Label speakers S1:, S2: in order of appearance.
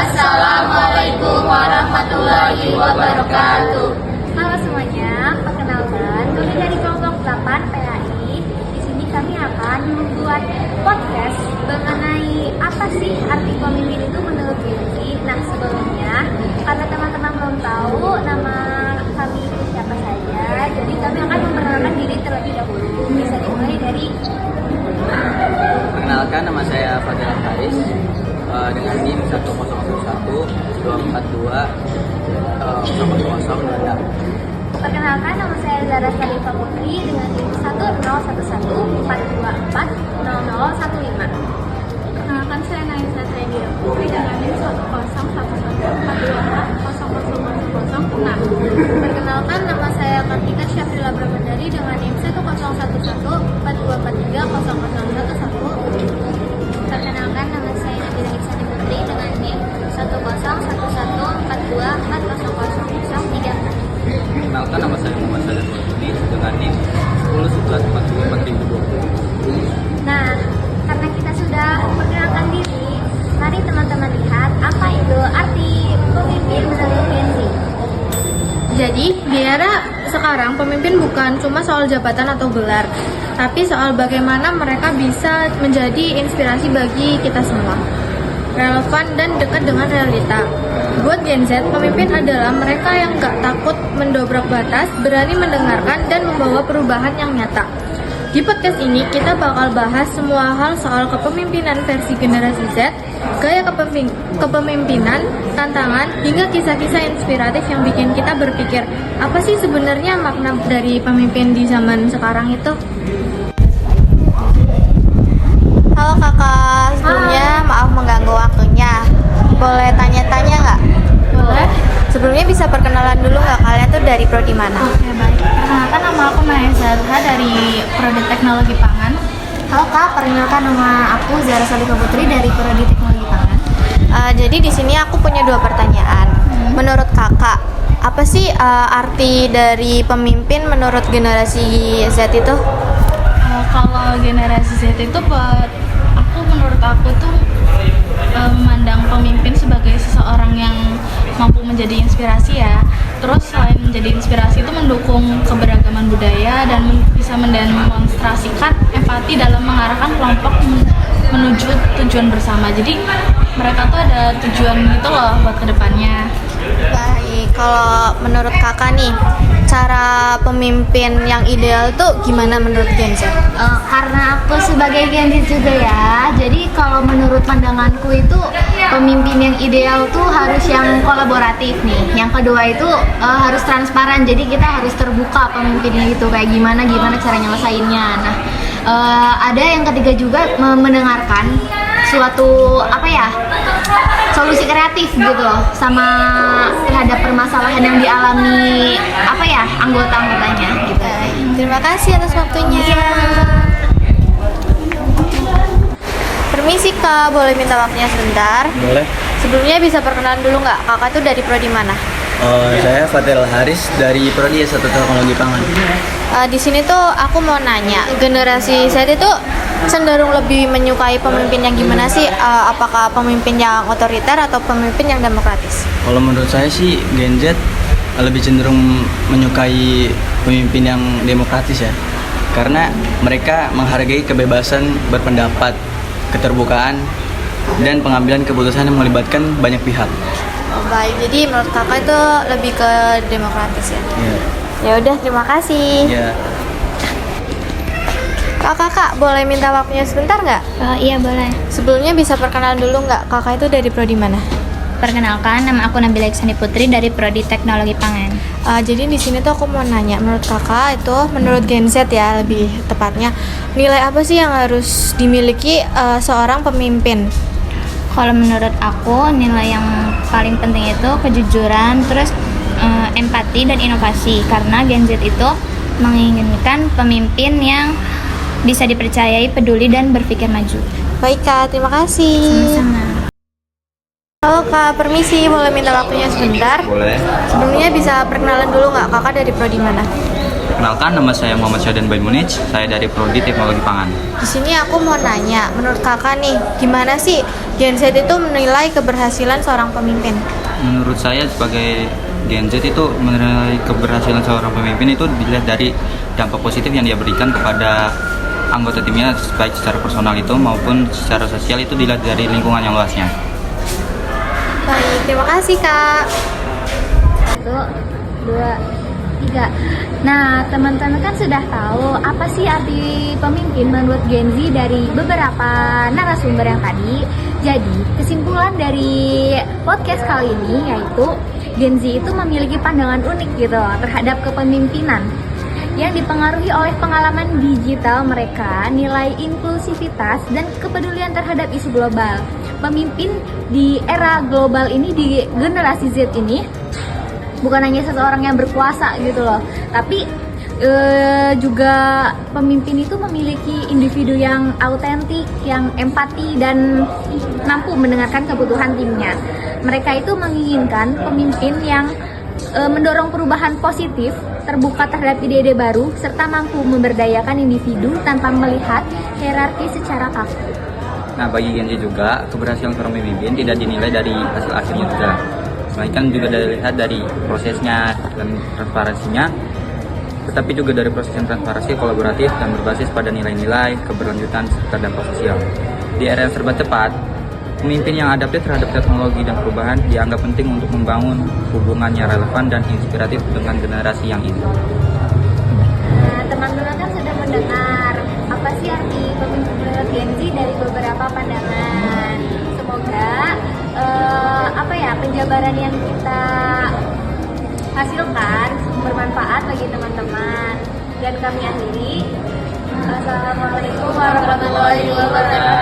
S1: Assalamualaikum warahmatullahi wabarakatuh.
S2: Halo semuanya, perkenalkan kami dari kelompok 8 PAI. Di sini kami akan membuat podcast mengenai apa sih arti pemimpin itu menurut Genzi. Nah sebelumnya, karena teman-teman belum tahu nama kami itu siapa saja, jadi kami akan memperkenalkan diri terlebih dahulu. Bisa dimulai dari
S3: Perkenalkan, nama saya Fadil Haris dengan NIM 1001 242 0028.
S2: Perkenalkan, nama saya Zara Salifah Putri dengan NIM 1011 424 0015.
S4: Perkenalkan, saya Naisa Saidira Putri dengan NIM 1011 424 0006.
S2: Perkenalkan, nama saya Kartika Syafrila Bramandari dengan NIM 1011 4243 0011. Perkenalkan, nama saya Nabila Iksani Putri dengan NIM 101142400003.
S3: Perkenalkan, nama saya Muhammad Sadar Putri dengan NIM 1011
S2: Nah, karena kita sudah perkenalkan diri, mari teman-teman lihat apa itu arti pemimpin menurut Genzi.
S4: Jadi, di era sekarang pemimpin bukan cuma soal jabatan atau gelar, tapi soal bagaimana mereka bisa menjadi inspirasi bagi kita semua. Relevan dan dekat dengan realita. Buat Gen Z, pemimpin adalah mereka yang gak takut mendobrak batas, berani mendengarkan dan membawa perubahan yang nyata. Di podcast ini, kita bakal bahas semua hal soal kepemimpinan versi generasi Z, gaya kepemimpinan, tantangan, hingga kisah-kisah inspiratif yang bikin kita berpikir, apa sih sebenarnya makna dari pemimpin di zaman sekarang itu?
S5: Halo kakak, sebelumnya maaf mengganggu waktunya. Boleh tanya-tanya nggak?
S4: Boleh?
S5: Sebelumnya bisa perkenalan dulu nggak, kalian tuh dari prodi mana?
S4: Oke, baik. Perkenalkan, nama aku Maya Zarha dari Prodi Teknologi Pangan.
S5: Halo kak, perkenalkan nama aku Zara Salifah Putri dari Prodi Teknologi Pangan. Jadi di sini aku punya dua pertanyaan. Menurut kakak, apa sih arti dari pemimpin menurut generasi Z itu?
S4: Kalau generasi Z itu menurut aku tuh memandang pemimpin sebagai seseorang yang mampu menjadi inspirasi ya. Terus selain menjadi inspirasi itu mendukung keberagaman budaya dan bisa mendemonstrasikan empati dalam mengarahkan kelompok menuju tujuan bersama. Jadi mereka tuh ada tujuan gitu loh buat kedepannya.
S5: Baik, kalau menurut kakak nih, cara pemimpin yang ideal tuh gimana menurut Gen Z?
S2: Karena aku sebagai Gen Z juga ya, jadi kalau menurut pandanganku itu pemimpin yang ideal tuh harus yang kolaboratif nih. Yang kedua itu harus transparan, jadi kita harus terbuka pemimpinnya gitu, kayak gimana cara nyelesainnya. Nah, ada yang ketiga juga mendengarkan suatu solusi kreatif gitu sama terhadap permasalahan yang dialami anggota-anggotanya gitu.
S5: Terima kasih atas waktunya. Permisi kak, boleh minta waktunya sebentar?
S3: Boleh.
S5: Sebelumnya bisa perkenalan dulu nggak, kakak tuh dari prodi mana?
S3: Saya Fadil Haris dari Prodi S1 Teknologi Pangan.
S5: Di sini tuh aku mau nanya, generasi Z itu cenderung lebih menyukai pemimpin yang gimana sih? Apakah pemimpin yang otoriter atau pemimpin yang demokratis?
S3: Kalau menurut saya sih Gen Z lebih cenderung menyukai pemimpin yang demokratis ya. Karena mereka menghargai kebebasan berpendapat, keterbukaan, dan pengambilan keputusan yang melibatkan banyak pihak.
S5: Oh, baik, jadi menurut kakak itu lebih ke demokratis ya?
S3: Iya.
S5: Ya udah, terima kasih.
S3: Ya.
S5: Kakak, boleh minta waktunya sebentar nggak?
S2: Iya boleh.
S5: Sebelumnya bisa perkenalan dulu nggak, kakak itu dari prodi mana?
S2: Perkenalkan, nama aku Nabila Iksani Putri dari Prodi Teknologi Pangan.
S5: Jadi di sini tuh aku mau nanya, menurut kakak itu, menurut Gen Z ya lebih tepatnya, nilai apa sih yang harus dimiliki seorang pemimpin?
S2: Kalau menurut aku nilai yang paling penting itu kejujuran, terus empati dan inovasi. Karena Gen Z itu menginginkan pemimpin yang bisa dipercayai, peduli dan berpikir maju.
S5: Baik kak, terima kasih.
S2: Sama-sama.
S5: Halo kak, permisi, boleh minta waktunya sebentar?
S3: Boleh.
S5: Sebelumnya bisa perkenalan dulu nggak, kakak dari prodi mana?
S3: Perkenalkan, nama saya Muhammad Syadan Bain Munij, saya dari Prodi Teknologi Pangan.
S5: Di sini aku mau nanya, menurut kakak nih, gimana sih Gen Z itu menilai keberhasilan seorang pemimpin?
S6: Menurut saya sebagai Gen Z itu menilai keberhasilan seorang pemimpin itu dilihat dari dampak positif yang dia berikan kepada anggota timnya, baik secara personal itu maupun secara sosial, itu dilihat dari lingkungan yang luasnya.
S5: Baik, terima kasih Kak.
S2: 1, 2, 3. Nah, teman-teman kan sudah tahu apa sih arti pemimpin menurut Gen Z dari beberapa narasumber yang tadi. Jadi, kesimpulan dari podcast kali ini yaitu Gen Z itu memiliki pandangan unik gitu terhadap kepemimpinan yang dipengaruhi oleh pengalaman digital mereka, nilai inklusivitas, dan kepedulian terhadap isu global. Pemimpin di era global ini, di generasi Z ini, bukan hanya seseorang yang berkuasa gitu loh, tapi juga pemimpin itu memiliki individu yang autentik, yang empati, dan mampu mendengarkan kebutuhan timnya. Mereka itu menginginkan pemimpin yang mendorong perubahan positif, terbuka terhadap ide-ide baru, serta mampu memberdayakan individu tanpa melihat hierarki secara kaku.
S6: Nah, bagi Gen Z juga, keberhasilan seorang pemimpin tidak dinilai dari hasil akhirnya saja, melainkan juga dilihat dari prosesnya dan transparansinya, tetapi juga dari proses yang transparansi, kolaboratif, dan berbasis pada nilai-nilai, keberlanjutan, serta dampak sosial. Di era yang serba cepat, pemimpin yang adaptif terhadap teknologi dan perubahan dianggap penting untuk membangun hubungan yang relevan dan inspiratif dengan generasi yang ini.
S2: Nah, teman-teman kan sudah mendengar apa sih arti pemimpin menurut Gen Z dari beberapa pandangan. Semoga penjabaran yang kita hasilkan bermanfaat bagi teman-teman. Dan kami akhiri. Assalamualaikum warahmatullahi wabarakatuh.